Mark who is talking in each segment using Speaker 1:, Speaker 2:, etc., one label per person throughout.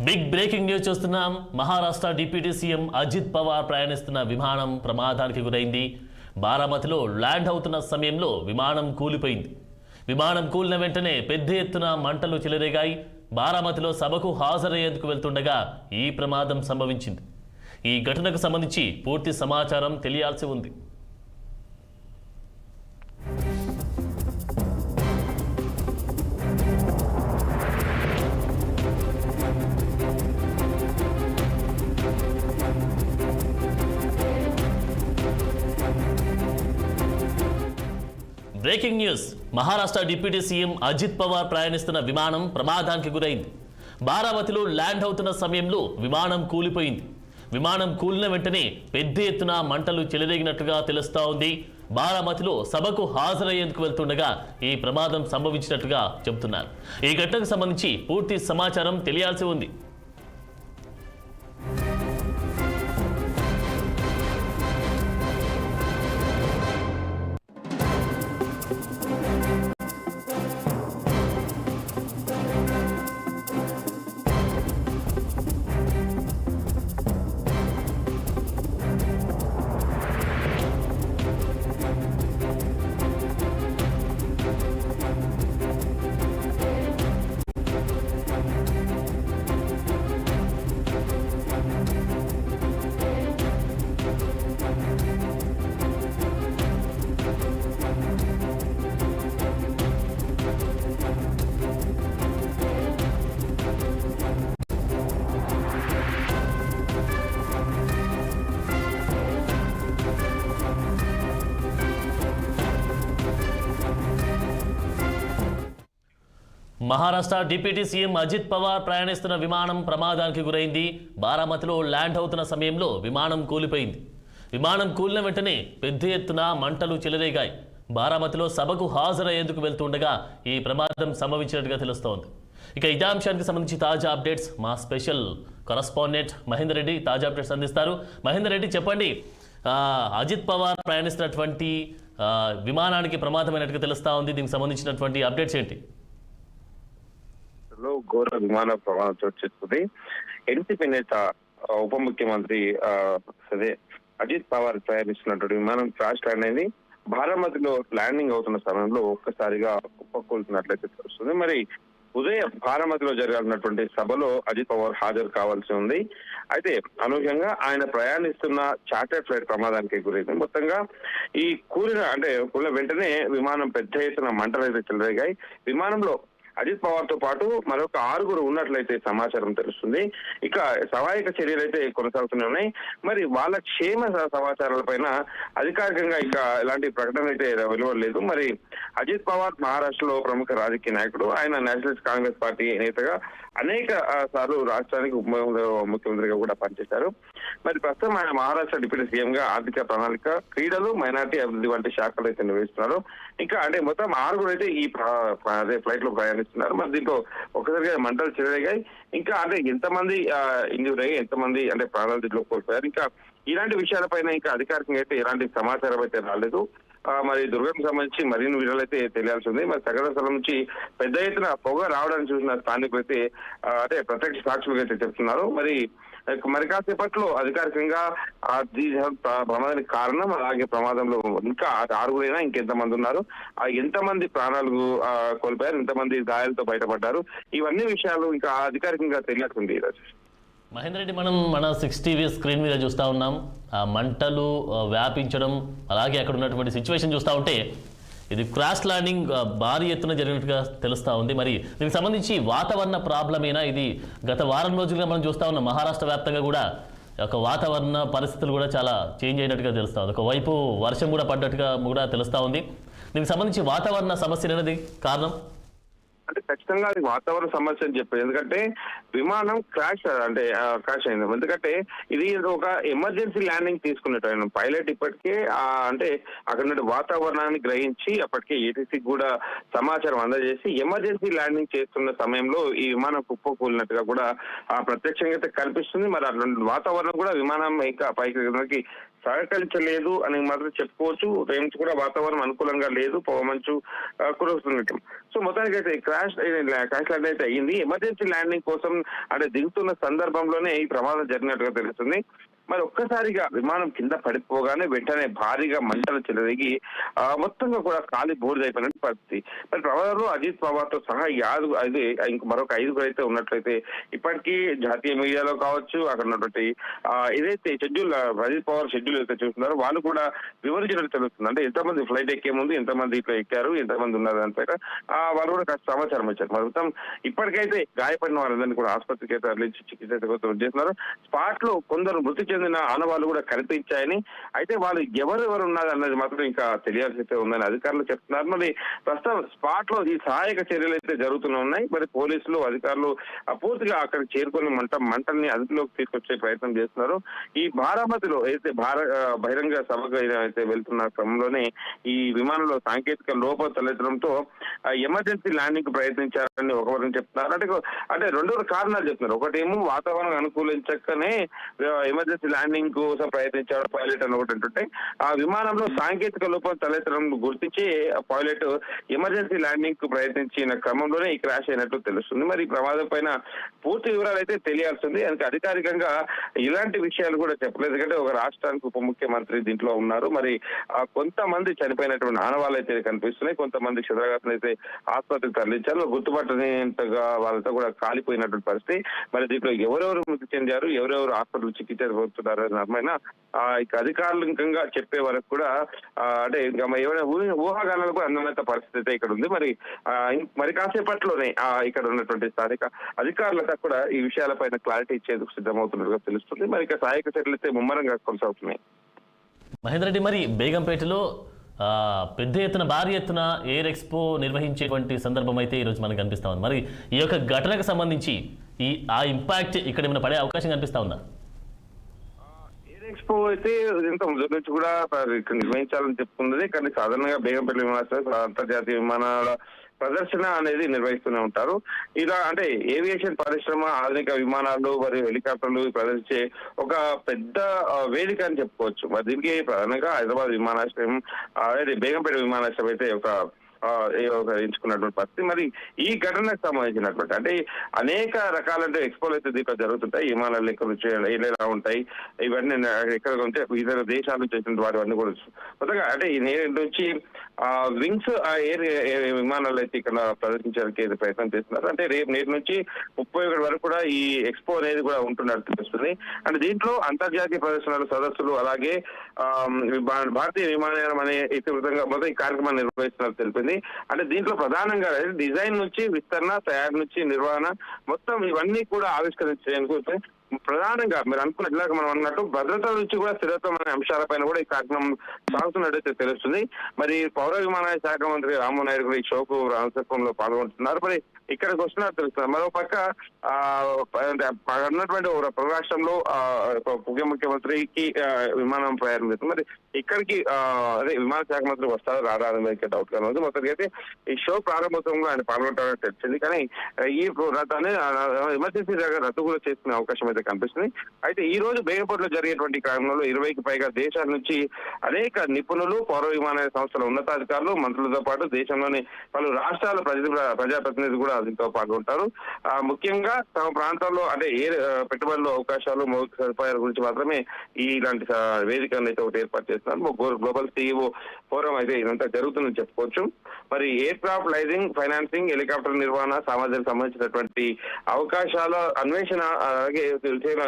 Speaker 1: Big breaking news చూస్తున్నాం. Maharashtra deputy CM Ajit Pawar ప్రయాణిస్తున్న విమానం ప్రమాదానికి గురైంది. బారామతిలో ల్యాండ్ అవుతున్న సమయంలో విమానం కూలిపోయింది. విమానం కూలిన వెంటనే పెద్ద ఎత్తున మంటలు చెలరేగాయి. బారామతిలో సభకు హాజరయ్యేందుకు వెళ్తుండగా ఈ ప్రమాదం సంభవించింది. ఈ ఘటనకు సంబంధించి పూర్తి సమాచారం తెలియాల్సి ఉంది. Breaking news. Maharashtra deputy CM Ajit Pawar ప్రయాణిస్తున్న విమానం ప్రమాదానికి గురైంది. బారామతిలో ల్యాండ్ అవుతున్న సమయంలో విమానం కూలిపోయింది. విమానం కూలిన వెంటనే పెద్ద ఎత్తున మంటలు చెలరేగినట్లుగా తెలుస్తా ఉంది. బారామతిలో సభకు హాజరయ్యేందుకు వెళ్తుండగా ఈ ప్రమాదం సంభవించినట్లుగా చెబుతున్నారు. ఈ ఘటనకు సంబంధించి పూర్తి సమాచారం తెలియాల్సి ఉంది. మహారాష్ట్ర డిప్యూటీ సీఎం అజిత్ పవార్ ప్రయాణిస్తున్న విమానం ప్రమాదానికి గురైంది. బారామతిలో ల్యాండ్ అవుతున్న సమయంలో విమానం కూలిపోయింది. విమానం కూలిన వెంటనే పెద్ద ఎత్తున మంటలు చెలరేగాయి. బారామతిలో సభకు హాజరయ్యేందుకు వెళ్తుండగా ఈ ప్రమాదం సంభవించినట్టుగా తెలుస్తోంది. ఇక ఇదే అంశానికి సంబంధించి తాజా అప్డేట్స్ మా స్పెషల్ కరస్పాండెంట్ మహేందర్ రెడ్డి తాజా అప్డేట్స్ అందిస్తారు. మహేందర్ రెడ్డి, చెప్పండి, అజిత్ పవార్ ప్రయాణిస్తున్నటువంటి విమానానికి ప్రమాదమైనట్టుగా తెలుస్తా ఉంది. దీనికి సంబంధించినటువంటి అప్డేట్స్ ఏంటి?
Speaker 2: ఘోర విమాన ప్రమాదం చోటు చేసుకుంది. ఎన్సీపీ నేత ఉప ముఖ్యమంత్రి అజిత్ పవార్ ప్రయాణిస్తున్నటువంటి విమానం క్రాష్ అనేది బారామతిలో ల్యాండింగ్ అవుతున్న సమయంలో ఒక్కసారిగా కుప్పకూలుతున్నట్లయితే తెలుస్తుంది. మరి ఉదయం బారామతిలో జరగాల్సినటువంటి సభలో అజిత్ పవార్ హాజరు కావాల్సి ఉంది. అయితే అనూహ్యంగా ఆయన ప్రయాణిస్తున్న చార్టర్డ్ ఫ్లైట్ ప్రమాదానికి గురైంది. మొత్తంగా ఈ కూలిన వెంటనే విమానం పెద్ద ఎత్తున మంటలు అయితే చెలరేగాయి. విమానంలో అజిత్ పవార్ తో పాటు మరొక 6 ఉన్నట్లయితే సమాచారం తెలుస్తుంది. ఇక సహాయక చర్యలు అయితే కొనసాగుతూనే ఉన్నాయి. మరి వాళ్ళ క్షేమ సమాచారాలపైన అధికారికంగా ఇక ఎలాంటి ప్రకటన అయితే వెలువడలేదు. మరి అజిత్ పవార్ మహారాష్ట్రలో ప్రముఖ రాజకీయ నాయకుడు. ఆయన నేషనలిస్ట్ కాంగ్రెస్ పార్టీ నేతగా అనేక సార్లు రాష్ట్రానికి ఉప ముఖ్యమంత్రిగా కూడా పనిచేశారు. మరి ప్రస్తుతం ఆయన మహారాష్ట్ర డిప్యూటీ సీఎం గా ఆర్థిక ప్రణాళిక, క్రీడలు, మైనార్టీ అభివృద్ధి వంటి శాఖలు అయితే నిర్వహిస్తున్నారు. ఇంకా మొత్తం 6 అయితే ఈ ఫ్లైట్ లో ప్రయాణిస్తున్నారు. మరి దీంట్లో ఒకసారిగా మంటలు చెలరేగాయి. ఇంకా ఎంతమంది ఇంజూర్ అయ్యి, ఎంతమంది ప్రాణాలు దీంట్లో కోల్పోయారు, ఇంకా ఇలాంటి విషయాలపైన ఇంకా అధికారికంగా అయితే ఎలాంటి సమాచారం అయితే రాలేదు. మరి దుర్ఘటనకు సంబంధించి మరిన్ని వివరాలు అయితే తెలియాల్సి ఉంది. మరి సంఘటన స్థలం నుంచి పెద్ద ఎత్తున పొగ రావడానికి చూసిన స్థానికులు అయితే ప్రత్యక్ష సాక్షులుగా అయితే చెప్తున్నారు. మరి కాసేపట్లో అధికారికంగా ప్రమాదానికి కారణం, అలాగే ప్రమాదంలో ఇంకా 6 ఇంకెంతమంది ఉన్నారు, ఎంతమంది ప్రాణాలు కోల్పోయారు, ఎంతమంది గాయాలతో బయటపడ్డారు, ఇవన్నీ విషయాలు ఇంకా అధికారికంగా తెలియాల్సింది.
Speaker 1: మహేందర్ రెడ్డి, మనం మన 6 టీవీ స్క్రీన్ మీద చూస్తూ ఉన్నాం. ఆ మంటలు వ్యాపించడం, అలాగే అక్కడ ఉన్నటువంటి సిచ్యువేషన్ చూస్తూ ఉంటే ఇది క్రాష్ ల్యాండింగ్ భారీ ఎత్తున జరిగినట్టుగా తెలుస్తూ ఉంది. మరి దీనికి సంబంధించి వాతావరణ ప్రాబ్లమేనా? ఇది గత వారం రోజులుగా మనం చూస్తూ ఉన్నాం. మహారాష్ట్ర వ్యాప్తంగా కూడా ఒక వాతావరణ పరిస్థితులు కూడా చాలా చేంజ్ అయినట్టుగా తెలుస్తూ ఉంది. ఒకవైపు వర్షం కూడా పడ్డట్టుగా కూడా తెలుస్తూ ఉంది. దీనికి సంబంధించి వాతావరణ సమస్య అనేది కారణం
Speaker 2: ఖచ్చితంగా అది వాతావరణ సమస్య అని చెప్పారు. ఎందుకంటే విమానం క్రాష్ అయింది. ఎందుకంటే ఇది ఒక ఎమర్జెన్సీ ల్యాండింగ్ తీసుకున్నట్టు పైలట్ ఇప్పటికే అక్కడ వాతావరణాన్ని గ్రహించి అప్పటికే ఏటీసీకి కూడా సమాచారం అందజేసి ఎమర్జెన్సీ ల్యాండింగ్ చేస్తున్న సమయంలో ఈ విమానం కుప్పకూలినట్టుగా కూడా ప్రత్యక్షంగా అయితే కనిపిస్తుంది. మరి అటువంటి వాతావరణం కూడా విమానం ఇంకా పైకి సహకరించలేదు అని మాత్రం చెప్పుకోవచ్చు. ఉదయం కూడా వాతావరణం అనుకూలంగా లేదు, పొగమంచు కురుస్తున్నట్టు. సో మొత్తానికి అయితే క్రాష్ ల్యాండ్ అయితే అయ్యింది. ఎమర్జెన్సీ ల్యాండింగ్ కోసం అంటే దిగుతున్న సందర్భంలోనే ఈ ప్రమాదం జరిగినట్టుగా తెలుస్తుంది. మరి ఒక్కసారిగా విమానం కింద పడిపోగానే వెంటనే భారీగా మంటలు చెలరేగి మొత్తంగా కూడా కాలి బూడిదైపోయిన పరిస్థితి. మరి ప్రమాదంలో అజిత్ పవార్ తో సహా ఇంక మరొక 5 అయితే ఉన్నట్లయితే ఇప్పటికీ జాతీయ మీడియాలో కావచ్చు, అక్కడ ఉన్నటువంటి ఏదైతే షెడ్యూల్ అజిత్ పవార్ షెడ్యూల్ అయితే చూస్తున్నారో వాళ్ళు కూడా వివరించినట్టు తెలుస్తుంది. అంటే ఎంతమంది ఫ్లైట్ ఎక్కే ముందు ఎంతమంది ఇట్లా ఎక్కారు, ఎంతమంది ఉన్నారు దానిపైన వాళ్ళు కూడా కాస్త సమాచారం ఇచ్చారు. మరి మొత్తం ఇప్పటికైతే గాయపడిన వారందరినీ కూడా ఆసుపత్రికి అయితే తరలించి చికిత్స చేస్తున్నారు. స్పాట్ లో కొందరు మృతి చెందిన ఆనవాళ్లు కూడా కనిపించాయని, అయితే వాళ్ళు ఎవరెవరు ఉన్నారు అన్నది మాత్రం ఇంకా తెలియాల్సి అయితే ఉందని అధికారులు చెప్తున్నారు. మరి ప్రస్తుతం స్పాట్ లో ఈ సహాయక చర్యలు అయితే జరుగుతూనే ఉన్నాయి. మరి పోలీసులు అధికారులు పూర్తిగా అక్కడికి చేరుకొని మంటల్ని అదుపులోకి తీసుకొచ్చే ప్రయత్నం చేస్తున్నారు. ఈ బారామతిలో అయితే బహిరంగ సభకు అయితే వెళ్తున్న క్రమంలోనే ఈ విమానంలో సాంకేతిక లోపం తలెత్తడంతో ఎమర్జెన్సీ ల్యాండింగ్ కు ప్రయత్నించారని ఒకవరం చెప్తున్నారు. అంటే 2 కారణాలు చెప్తున్నారు. ఒకటేమో వాతావరణం అనుకూలించకనే ఎమర్జెన్సీ ల్యాండింగ్ కోసం ప్రయత్నించాడు పైలట్ అని ఒకటి అంటుంటే, ఆ విమానంలో సాంకేతిక లోపం తలెత్తడం గుర్తించి పైలట్ ఎమర్జెన్సీ ల్యాండింగ్ కు ప్రయత్నించిన క్రమంలోనే ఈ క్రాష్ అయినట్టు తెలుస్తుంది. మరి ఈ ప్రమాదం పైన పూర్తి వివరాలు అయితే తెలియాల్సింది. అందుకే అధికారికంగా ఇలాంటి విషయాలు కూడా చెప్పలేదు. ఎందుకంటే ఒక రాష్ట్రానికి ఉప ముఖ్యమంత్రి దీంట్లో ఉన్నారు. మరి కొంతమంది చనిపోయినటువంటి ఆనవాళ్ళు అయితే కనిపిస్తున్నాయి. కొంతమంది క్షుద్రఘాతను అయితే ఆసుపత్రికి తరలించారు. గుర్తుపట్టనేంతగా వాళ్ళతో కూడా కాలిపోయినటువంటి పరిస్థితి. మరి దీంట్లో ఎవరెవరు మృతి చెందారు, ఎవరెవరు హాస్పిటల్ చికిత్స పొందుతున్నారు అన్న ఇక అధికారికంగా చెప్పే వరకు కూడా అంటే ఇంకా ఏమైనా ఊహాగానాలు కూడా అందనంత పరిస్థితి అయితే ఇక్కడ ఉంది. మరి కాసేపట్లోనే ఇక్కడ ఉన్నటువంటి స్థానిక అధికారులంతా కూడా ఈ విషయాలపైన క్లారిటీ ఇచ్చేందుకు సిద్ధమవుతున్నట్టుగా తెలుస్తుంది. మరి ఇక సహాయక చర్యలు అయితే ముమ్మరంగా కొనసాగుతున్నాయి.
Speaker 1: మహేందర్ రెడ్డి, మరి బేగంపేటలో పెద్ద ఎత్తున భారీ ఎత్తున ఎయిర్ ఎక్స్పో నిర్వహించేటువంటి సందర్భం అయితే ఈరోజు మనకు కనిపిస్తా ఉంది. మరి ఈ యొక్క ఘటనకు సంబంధించి ఆ ఇంపాక్ట్ ఇక్కడ ఏమైనా పడే అవకాశం కనిపిస్తా ఉందా?
Speaker 2: ఎయిర్ ఎక్స్పో అయితే ఇంత ముందు నుంచి కూడా నిర్వహించాలని చెప్పుకున్నది. కానీ సాధారణంగా బేగంపేట విమానాశ్రయం అంతర్జాతీయ విమానాల ప్రదర్శన అనేది నిర్వహిస్తూనే ఉంటారు. ఇలా అంటే ఏవియేషన్ పరిశ్రమ ఆధునిక విమానాలు మరియు హెలికాప్టర్లు ప్రదర్శించే ఒక పెద్ద వేదిక అని చెప్పుకోవచ్చు. మరి దీనికి ప్రధానంగా హైదరాబాద్ విమానాశ్రయం బేగంపేట విమానాశ్రయం అయితే ఒక ఎంచుకున్నటువంటి పరిస్థితి. మరి ఈ ఘటనకు సంబంధించినటువంటి అంటే అనేక రకాలంటే ఎక్స్పోలు అయితే దీంట్లో జరుగుతుంటాయి. విమానాలు ఎక్కడ నుంచి ఎలా ఉంటాయి, ఇవన్నీ ఎక్కడ ఉంటే ఇతర దేశాల నుంచి వచ్చిన వారి అన్ని కూడా కొత్తగా అంటే ఈ నేటి నుంచి వింగ్స్ ఎయిర్ విమానాలు అయితే ఇక్కడ ప్రదర్శించడానికి ప్రయత్నం చేస్తున్నారు. అంటే రేపు నేటి నుంచి 31 వరకు కూడా ఈ ఎక్స్పో అనేది కూడా ఉంటున్నట్టు తెలుస్తుంది. అంటే దీంట్లో అంతర్జాతీయ ప్రదర్శనలు, సదస్సులు, అలాగే భారతీయ విమానయానం అనే ఇతృతంగా మొదటి ఈ కార్యక్రమాన్ని నిర్వహిస్తున్నట్టు తెలిపింది. అంటే దీంట్లో ప్రధానంగా డిజైన్ నుంచి విస్తరణ, తయారు నుంచి నిర్వహణ మొత్తం ఇవన్నీ కూడా ఆవిష్కరించేందుకు ప్రధానంగా మీరు అనుకున్నట్లుగా మనం అన్నట్టు భద్రత నుంచి కూడా స్థిరత్వం అనే అంశాలపైన కూడా ఈ కార్యక్రమం సాగుతున్నట్టయితే తెలుస్తుంది. మరి పౌర విమానయాన శాఖ మంత్రి రామ్మోహన్ నాయుడు కూడా ఈ షోకు రామసత్వంలో పాల్గొంటున్నారు. మరి ఇక్కడికి వస్తున్నారు తెలుస్తుంది. మరోపక్క ఉన్నటువంటి రాష్ట్రంలో ఉప ముఖ్యమంత్రికి విమానం ప్రయాణం చేస్తుంది. మరి ఇక్కడికి అదే విమాన శాఖ మంత్రి వస్తారో రారాదని డౌట్ గా ఉంది. మొత్తానికి అయితే ఈ షో ప్రారంభోత్సవంలో ఆయన పాల్గొంటారని తెలిసింది. కానీ ఈ రద్దాన్ని ఎమర్జెన్సీ రద్దు కూడా చేసుకునే అవకాశం అయితే కనిపిస్తుంది. అయితే ఈ రోజు బేగంపేటలో జరిగేటువంటి కార్యక్రమంలో 20కి పైగా దేశాల నుంచి అనేక నిపుణులు, పౌర విమానయాన సంస్థల ఉన్నతాధికారులు, మంత్రులతో పాటు దేశంలోని పలు రాష్ట్రాల ప్రజాప్రతినిధులు కూడా దీంతో పాల్గొంటారు. ముఖ్యంగా తమ ప్రాంతాల్లో అంటే పెట్టుబడుల అవకాశాలు, మౌలిక సదుపాయాల గురించి మాత్రమే ఇలాంటి వేదికను అయితే ఒకటి ఏర్పాటు చేస్తున్నారు. గ్లోబల్ సిఇఓ ఫోరం అయితే ఇదంతా జరుగుతుందని చెప్పుకోవచ్చు. మరి air craft liaising, financing, helicopter నిర్వహణ, సామర్థ్యానికి సంబంధించినటువంటి అవకాశాల అన్వేషణ అలాగే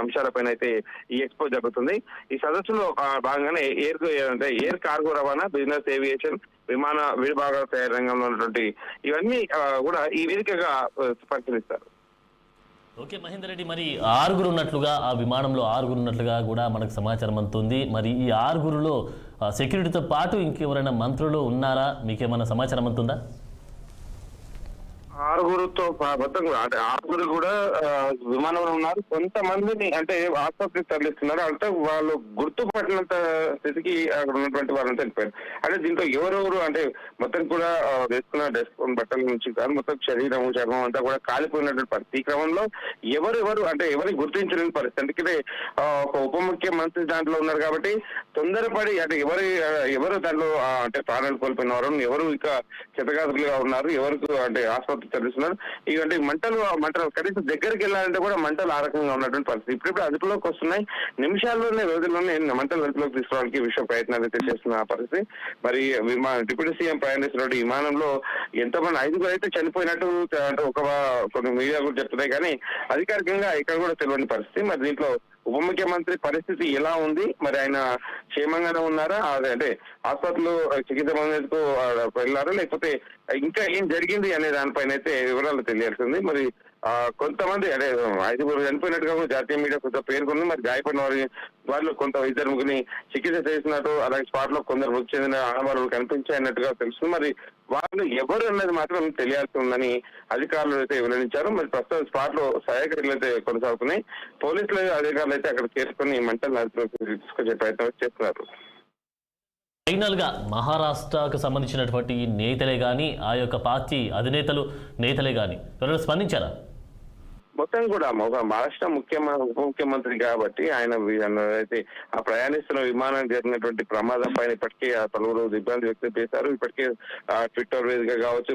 Speaker 2: అంశాలపైన అయితే ఈ ఎక్స్పో జరుగుతుంది. ఈ సదస్సులో భాగంగానే ఎయిర్ కార్గో రవాణా, బిజినెస్ ఏవియేషన్, విమాన విడిభాగాల తయారీ రంగంలో ఉన్నటువంటి ఇవన్నీ కూడా ఈ వేదికగా పరిశీలిస్తారు.
Speaker 1: ఓకే మహేందర్ రెడ్డి, మరి 6 ఉన్నట్లుగా ఆ విమానంలో 6 ఉన్నట్లుగా కూడా మనకు సమాచారం అందుతుంది. మరి ఈ 6లో సెక్యూరిటీతో పాటు ఇంకెవరైనా మంత్రులు ఉన్నారా? మీకేమైనా సమాచారం అందుతుందా?
Speaker 2: ఆరుగురుతో మొత్తం కూడా అంటే ఆరుగురు కూడా విమానంలో ఉన్నారు. కొంతమందిని అంటే ఆసుపత్రికి తరలిస్తున్నారు. అంటే వాళ్ళు గుర్తుపట్టినంత స్థితికి అక్కడ ఉన్నటువంటి వాళ్ళని తెలిపారు. అంటే దీంట్లో ఎవరెవరు అంటే మొత్తం కూడా వేసుకున్న డ్రెస్ బట్టల నుంచి కానీ మొత్తం శరీరం చర్మం అంతా కూడా కాలిపోయినటువంటి పరిస్థితి. ఈ క్రమంలో ఎవరెవరు అంటే ఎవరిని గుర్తించలేని పరిస్థితి. అందుకనే ఒక ఉప ముఖ్యమంత్రి దాంట్లో ఉన్నారు కాబట్టి తొందరపడి అంటే ఎవరు దాంట్లో అంటే ప్రాణాలు కోల్పోయిన వారు, ఎవరు ఇక క్షతగాత్రులుగా ఉన్నారు, ఎవరికి అంటే ఆసుపత్రి తెలుస్తున్నారు. ఇవంటే మంటలు కనీసం దగ్గరికి వెళ్ళాలంటే కూడా మంటలు ఆ రకంగా ఉన్నటువంటి పరిస్థితి. ఇప్పుడు అదుపులోకి వస్తున్నాయి. నిమిషాల్లోనే రోజుల్లోనే మంటలు అదుపులోకి తీసుకోవడానికి విషయ ప్రయత్నాలు అయితే చేస్తున్న పరిస్థితి. మరి డిప్యూటీ సీఎం ప్రయాణిస్తున్న విమానంలో ఎంతమంది 5 అయితే చనిపోయినట్టు అంటే కొన్ని మీడియా కూడా చెప్తున్నాయి. కానీ అధికారికంగా ఇక్కడ కూడా తెలియని పరిస్థితి. మరి దీంట్లో ఉప ముఖ్యమంత్రి పరిస్థితి ఎలా ఉంది, మరి ఆయన క్షేమంగానే ఉన్నారా, అంటే ఆసుపత్రిలో చికిత్స పొందేందుకు వెళ్ళారా, లేకపోతే ఇంకా ఏం జరిగింది అనే దానిపైన అయితే వివరాలు తెలియాల్సింది. మరి కొంతమంది అంటే 5 చనిపోయినట్టుగా కూడా జాతీయ మీడియా కొంత పేర్కొంది. మరి గాయపడిన వాళ్ళు కొంత 2 చికిత్స చేసినట్టు, అలాగే స్పాట్ లో కొందరు మృతి చెందిన ఆనవాళ్ళు కనిపించాయన్నట్టుగా తెలుస్తుంది. మరి వాళ్ళు ఎవరు అన్నది మాత్రం తెలియాల్సి ఉందని అధికారులు అయితే వెల్లడించారు. మరి ప్రస్తుతం స్పాట్ లో సహాయక చర్యలు అయితే కొనసాగుతున్నాయి. పోలీసులు అధికారులు అయితే అక్కడ చేరుకొని మంటలు అదుపులోకి తీసుకొచ్చే ప్రయత్నం చేస్తున్నారు.
Speaker 1: ఫైనల్ గా మహారాష్ట్రకు సంబంధించినటువంటి నేతలే గాని, ఆ యొక్క పార్టీ అధినేతలు నేతలే గాని ఎవరైనా స్పందించారా?
Speaker 2: మొత్తం కూడా మహారాష్ట్ర ఉప ముఖ్యమంత్రి కాబట్టి ఆయన అయితే ఆ ప్రయాణిస్తున్న విమానం జరిగినటువంటి ప్రమాదం పైన ఇప్పటికే పలువురు ఇబ్బంది వ్యక్తం చేశారు. ఇప్పటికే ట్విట్టర్ వేదికగా కావచ్చు,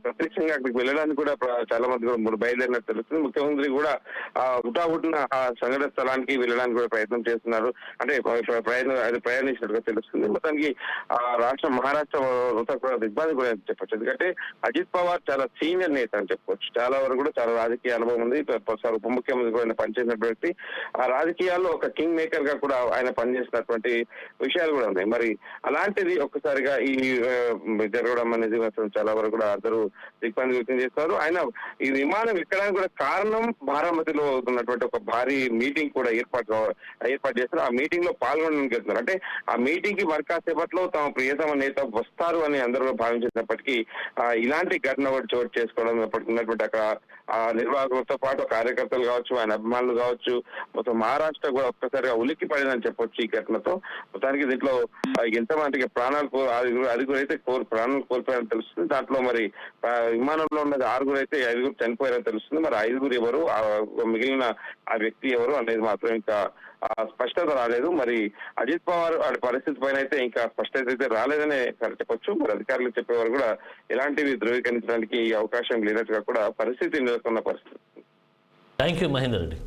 Speaker 2: ప్రత్యక్షంగా అక్కడికి వెళ్ళడానికి కూడా చాలా మంది కూడా బయలుదేరినట్టు తెలుస్తుంది. ముఖ్యమంత్రి కూడా హుటాహుటిన ఆ సంఘటన స్థలానికి వెళ్ళడానికి కూడా ప్రయత్నం చేస్తున్నారు. అంటే ప్రయాణించినట్టుగా తెలుస్తుంది. మొత్తానికి మహారాష్ట్ర కూడా ఇబ్బంది కూడా చెప్పొచ్చు. ఎందుకంటే అజిత్ పవార్ చాలా సీనియర్ నేత అని చెప్పొచ్చు. చాలా వరకు కూడా చాలా రాజకీయ అనుభవం ఉంది. ఉప ముఖ్యమంత్రి కూడా ఆయన పనిచేసినటువంటి వ్యక్తి. ఆ రాజకీయాల్లో ఒక కింగ్ మేకర్ గా కూడా ఆయన పనిచేసినటువంటి విషయాలు కూడా ఉన్నాయి. మరి అలాంటిది ఒక్కసారిగా ఈ జరగడం అనేది మాత్రం చాలా వరకు కూడా అందరూ ఇబ్బంది వ్యక్తం చేస్తున్నారు. ఆయన ఈ విమానం ఎక్కడానికి కూడా కారణం బారామతిలో ఉన్నటువంటి ఒక భారీ మీటింగ్ కూడా ఏర్పాటు చేస్తారు. ఆ మీటింగ్ లో పాల్గొనడానికి వెళ్తున్నారు. అంటే ఆ మీటింగ్ కి మరి కాసేపట్లో తమ ప్రియతమ నేత వస్తారు అని అందరూ భావించినప్పటికీ ఇలాంటి ఘటన ఒకటి చోటు చేసుకోవడం ఉన్నటువంటి అక్కడ ఆ నిర్వాహకులతో పాటు కార్యకర్తలు కావచ్చు, ఆయన అభిమానులు కావచ్చు, మొత్తం మహారాష్ట్ర కూడా ఒక్కసారిగా ఉలిక్కి పడిందని చెప్పొచ్చు ఈ ఘటనతో. మొత్తానికి దీంట్లో ఎంతమందికి ఐదుగురు అయితే ప్రాణాలు కోల్పోయారని తెలుస్తుంది. దాంట్లో మరి విమానంలో ఉన్నది 6 అయితే 5 చనిపోయారని తెలుస్తుంది. మరి 5 ఎవరు, మిగిలిన ఆ వ్యక్తి ఎవరు అనేది మాత్రం ఇంకా స్పష్టత రాలేదు. మరి అజిత్ పవార్ పరిస్థితి పైన అయితే ఇంకా స్పష్టత అయితే రాలేదనే చెప్పొచ్చు. మరి అధికారులు చెప్పేవారు కూడా ఎలాంటివి ధృవీకరించడానికి అవకాశం లేనట్టుగా కూడా పరిస్థితి నెలకొన్న పరిస్థితి.
Speaker 1: Thank you Mahender Reddy.